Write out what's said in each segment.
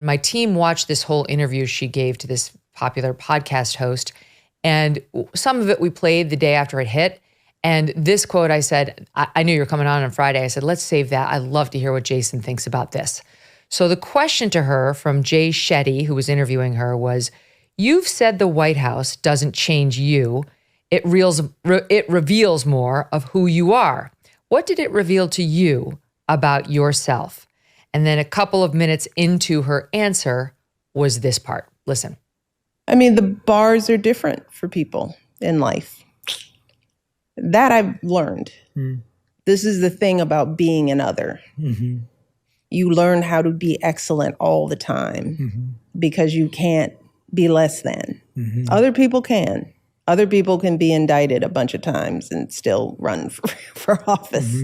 My team watched this whole interview she gave to this popular podcast host, and some of it we played the day after it hit. And this quote, I said, I knew you were coming on Friday. I said, let's save that. I'd love to hear what Jason thinks about this. So the question to her from Jay Shetty, who was interviewing her, was, you've said the White House doesn't change you. It reveals more of who you are. What did it reveal to you about yourself? And then a couple of minutes into her answer was this part. Listen. I mean, the bars are different for people in life. That I've learned. This is the thing about being an other. You learn how to be excellent all the time because you can't be less than. Other people can. Other people can be indicted a bunch of times and still run for office.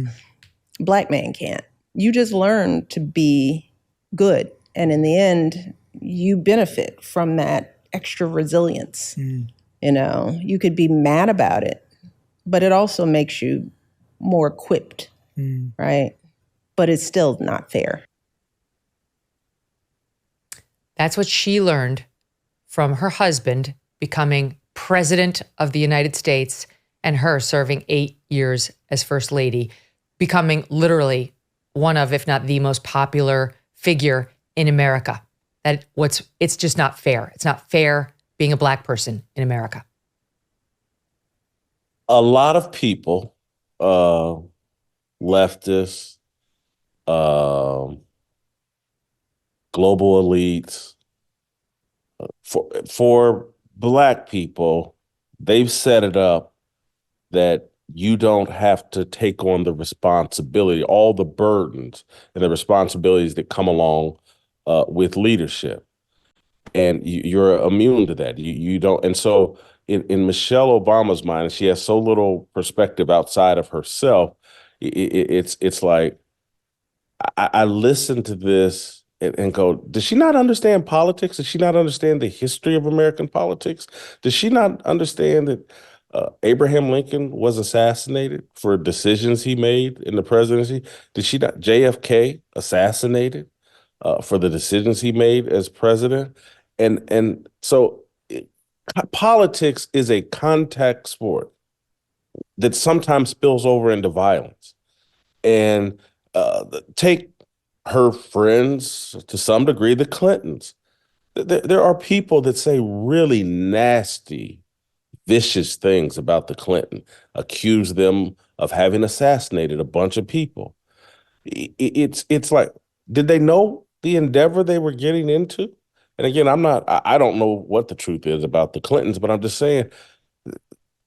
Black man can't. You just learn to be good. And in the end, you benefit from that extra resilience. You know, you could be mad about it, but it also makes you more equipped, right? But it's still not fair. That's what she learned from her husband becoming president of the United States and her serving 8 years as first lady, becoming literally one of, if not the most popular figure in America. It's just not fair. It's not fair being a Black person in America. A lot of people, leftists, global elites, for Black people, they've set it up that you don't have to take on the responsibility, all the burdens and the responsibilities that come along with leadership. And you're immune to that. You don't. And so in Michelle Obama's mind, she has so little perspective outside of herself. It's like, I listen to this and go, does she not understand politics? Does she not understand the history of American politics? Does she not understand that Abraham Lincoln was assassinated for decisions he made in the presidency? Did she not? JFK assassinated for the decisions he made as president? And so politics is a contact sport that sometimes spills over into violence. And take her friends, to some degree, the Clintons. There are people that say really nasty, vicious things about the Clinton, accuse them of having assassinated a bunch of people. It's like, did they know the endeavor they were getting into? And again, I don't know what the truth is about the Clintons, but I'm just saying,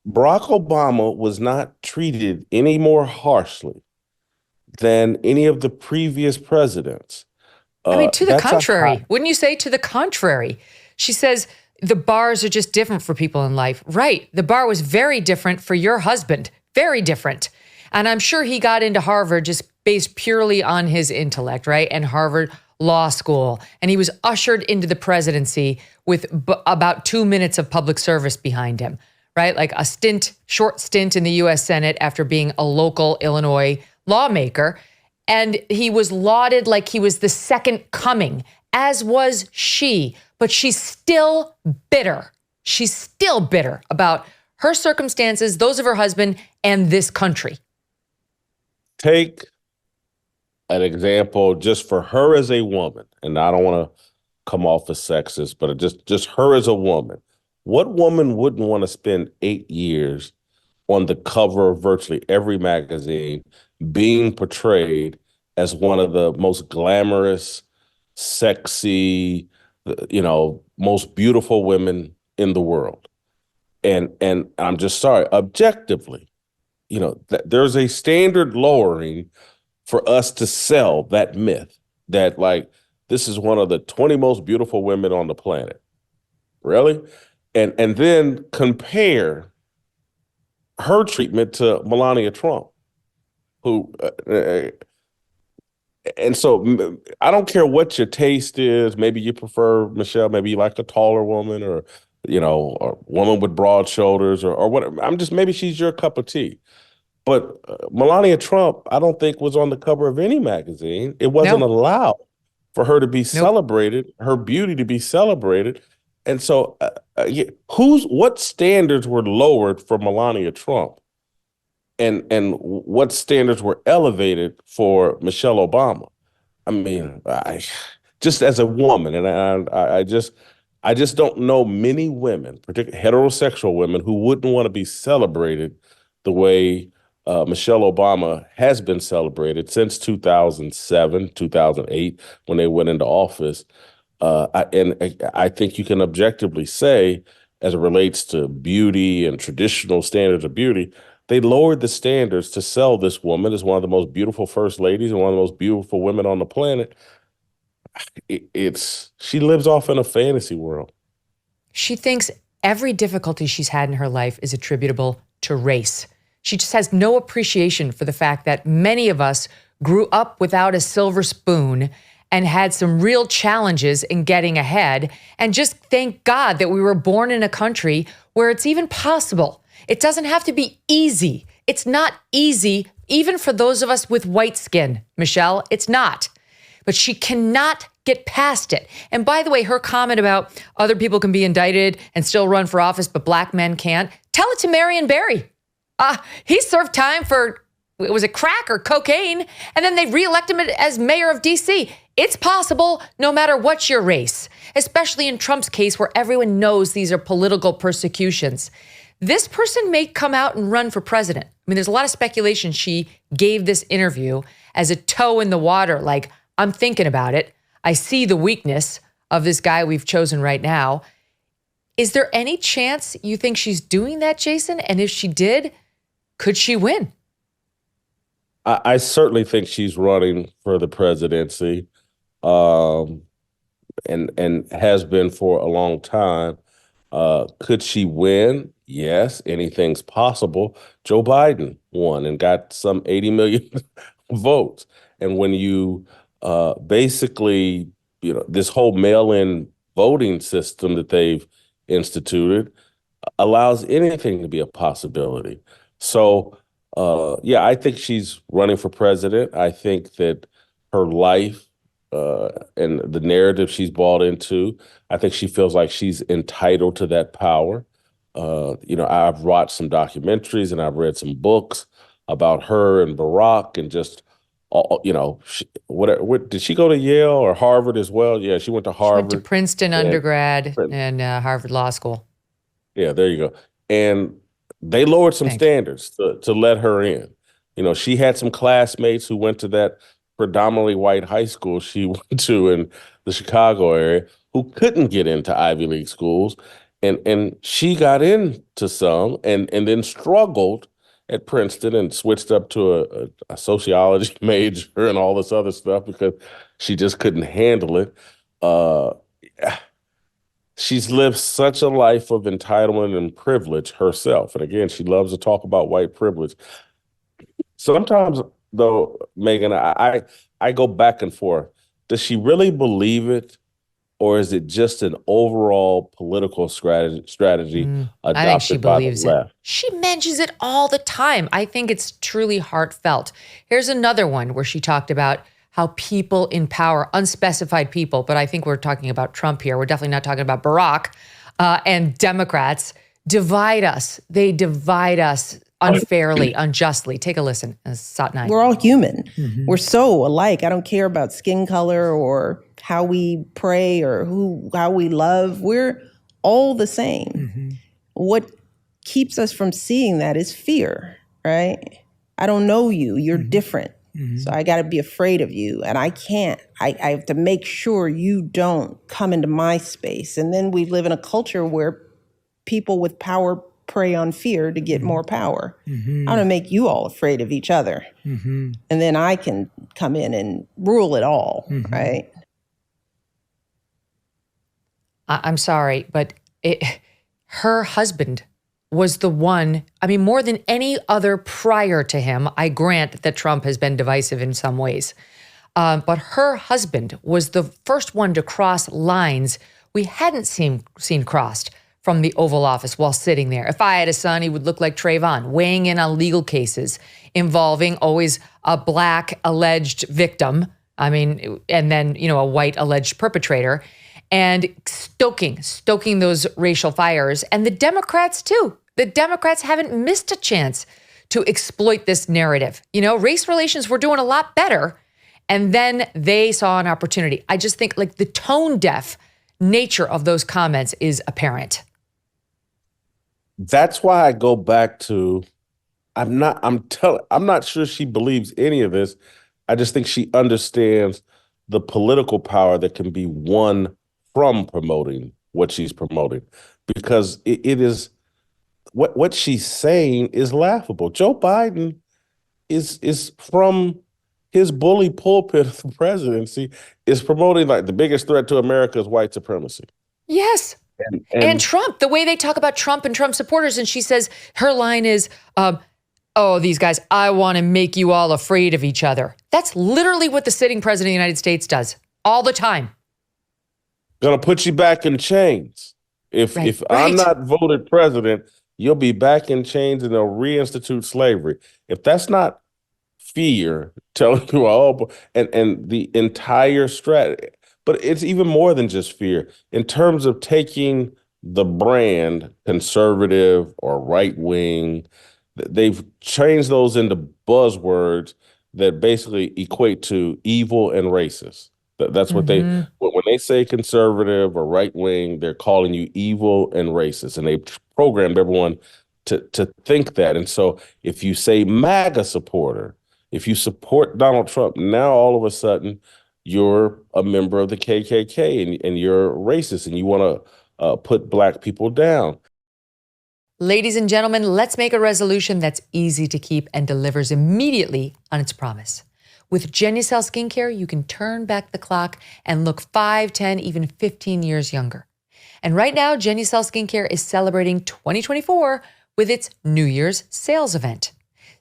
Barack Obama was not treated any more harshly than any of the previous presidents. I mean, to the contrary. Wouldn't you say to the contrary? She says the bars are just different for people in life. Right. The bar was very different for your husband. Very different. And I'm sure he got into Harvard just based purely on his intellect, right? And Harvard Law School. And he was ushered into the presidency with about 2 minutes of public service behind him, right? Like a short stint in the U.S. Senate after being a local Illinois lawmaker. And he was lauded like he was the second coming, as was she. But she's still bitter. She's still bitter about her circumstances, those of her husband, and this country. Take an example just for her as a woman, and I don't want to come off as sexist, but just her as a woman. What woman wouldn't want to spend 8 years on the cover of virtually every magazine being portrayed as one of the most glamorous, sexy, most beautiful women in the world? And I'm just sorry, objectively, there's a standard lowering for us to sell that myth that, like, this is one of the 20 most beautiful women on the planet. Really? And then compare her treatment to Melania Trump, who, and so I don't care what your taste is. Maybe you prefer Michelle, maybe you like a taller woman, or, a woman with broad shoulders, or whatever. Maybe she's your cup of tea. But Melania Trump, I don't think was on the cover of any magazine. It wasn't allowed for her to be celebrated, her beauty to be celebrated. And so what standards were lowered for Melania Trump and what standards were elevated for Michelle Obama? I mean, just as a woman, and I just don't know many women, particularly heterosexual women, who wouldn't want to be celebrated the way Michelle Obama has been celebrated since 2007, 2008, when they went into office. I think you can objectively say, as it relates to beauty and traditional standards of beauty, they lowered the standards to sell this woman as one of the most beautiful first ladies and one of the most beautiful women on the planet. She lives off in a fantasy world. She thinks every difficulty she's had in her life is attributable to race. She just has no appreciation for the fact that many of us grew up without a silver spoon and had some real challenges in getting ahead. And just thank God that we were born in a country where it's even possible. It doesn't have to be easy. It's not easy, even for those of us with white skin, Michelle. It's not. But she cannot get past it. And by the way, her comment about other people can be indicted and still run for office, but black men can't. Tell it to Marion Barry. He served time for, was it crack or cocaine? And then they reelected him as mayor of DC. It's possible no matter what's your race, especially in Trump's case where everyone knows these are political persecutions. This person may come out and run for president. I mean, there's a lot of speculation she gave this interview as a toe in the water, like, I'm thinking about it. I see the weakness of this guy we've chosen right now. Is there any chance you think she's doing that, Jason? And if she did, could she win? I certainly think she's running for the presidency, and has been for a long time. Could she win? Yes, anything's possible. Joe Biden won and got some 80 million votes. And when you basically, this whole mail-in voting system that they've instituted allows anything to be a possibility. So, I think she's running for president. I think that her life and the narrative she's bought into, I think she feels like she's entitled to that power. I've watched some documentaries and I've read some books about her and Barack and just, what did she go to Yale or Harvard as well? Yeah, she went to Harvard. She went to Princeton undergrad and Harvard Law School. Yeah, there you go. And they lowered some standards to let her in. She had some classmates who went to that predominantly white high school she went to in the Chicago area who couldn't get into Ivy League schools. And she got into some and then struggled at Princeton and switched up to a sociology major and all this other stuff because she just couldn't handle it. She's lived such a life of entitlement and privilege herself. And again, she loves to talk about white privilege. Sometimes, though, Megyn, I go back and forth. Does she really believe it? Or is it just an overall political strategy adopted I think she believes by the left? It. She mentions it all the time. I think it's truly heartfelt. Here's another one where she talked about how people in power, unspecified people, but I think we're talking about Trump here. We're definitely not talking about Barack and Democrats, divide us. They divide us unfairly, unjustly. Take a listen. Sat 9. We're all human. Mm-hmm. We're so alike. I don't care about skin color or how we pray or how we love. We're all the same. Mm-hmm. What keeps us from seeing that is fear, right? I don't know you. You're different. Mm-hmm. So I got to be afraid of you. And I can't. I have to make sure you don't come into my space. And then we live in a culture where people with power prey on fear to get more power. Mm-hmm. I'm going to make you all afraid of each other. Mm-hmm. And then I can come in and rule it all, right? I'm sorry, but her husband was the one, more than any other prior to him. I grant that Trump has been divisive in some ways. But her husband was the first one to cross lines we hadn't seen crossed from the Oval Office while sitting there. If I had a son, he would look like Trayvon, weighing in on legal cases involving always a black alleged victim. I mean, and then, a white alleged perpetrator, and stoking those racial fires. And the Democrats too. The Democrats haven't missed a chance to exploit this narrative. Race relations were doing a lot better. And then they saw an opportunity. I just think the tone deaf nature of those comments is apparent. That's why I go back to, I'm not sure she believes any of this. I just think she understands the political power that can be won from promoting what she's promoting, because it is what she's saying is laughable. Joe Biden is from his bully pulpit of the presidency is promoting the biggest threat to America is white supremacy. Yes. And Trump, the way they talk about Trump and Trump supporters. And she says her line is, these guys, I want to make you all afraid of each other. That's literally what the sitting president of the United States does all the time. Gonna put you back in chains. If I'm not voted president, you'll be back in chains and they'll reinstitute slavery. If that's not fear telling you and the entire strategy, but it's even more than just fear in terms of taking the brand conservative or right wing. They've changed those into buzzwords that basically equate to evil and racist. That's what when they say conservative or right wing, they're calling you evil and racist, and they programmed everyone to think that. And so if you say MAGA supporter, if you support Donald Trump, now all of a sudden you're a member of the KKK and you're racist and you want to put Black people down. Ladies and gentlemen, let's make a resolution that's easy to keep and delivers immediately on its promise. With Genucel Skincare, you can turn back the clock and look 5, 10, even 15 years younger. And right now, Genucel Skincare is celebrating 2024 with its New Year's sales event.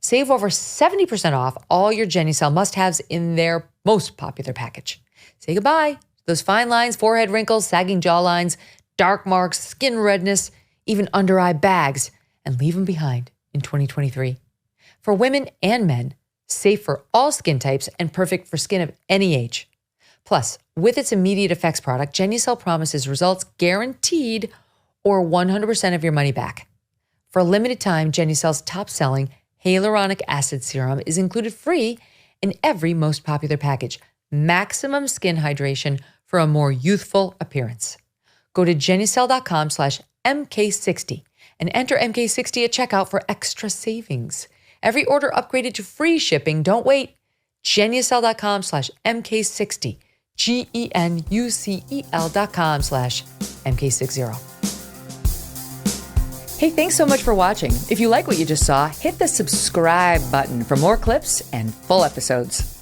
Save over 70% off all your Genucel must-haves in their most popular package. Say goodbye to those fine lines, forehead wrinkles, sagging jawlines, dark marks, skin redness, even under-eye bags, and leave them behind in 2023. For women and men, safe for all skin types and perfect for skin of any age. Plus, with its immediate effects product, Genucel promises results guaranteed or 100% of your money back. For a limited time, Genucel's top-selling hyaluronic acid serum is included free in every most popular package. Maximum skin hydration for a more youthful appearance. Go to Genucel.com/MK60 and enter MK60 at checkout for extra savings. Every order upgraded to free shipping. Don't wait. Genucel.com/MK60. GENUCEL.com/MK60. Hey, thanks so much for watching. If you like what you just saw, hit the subscribe button for more clips and full episodes.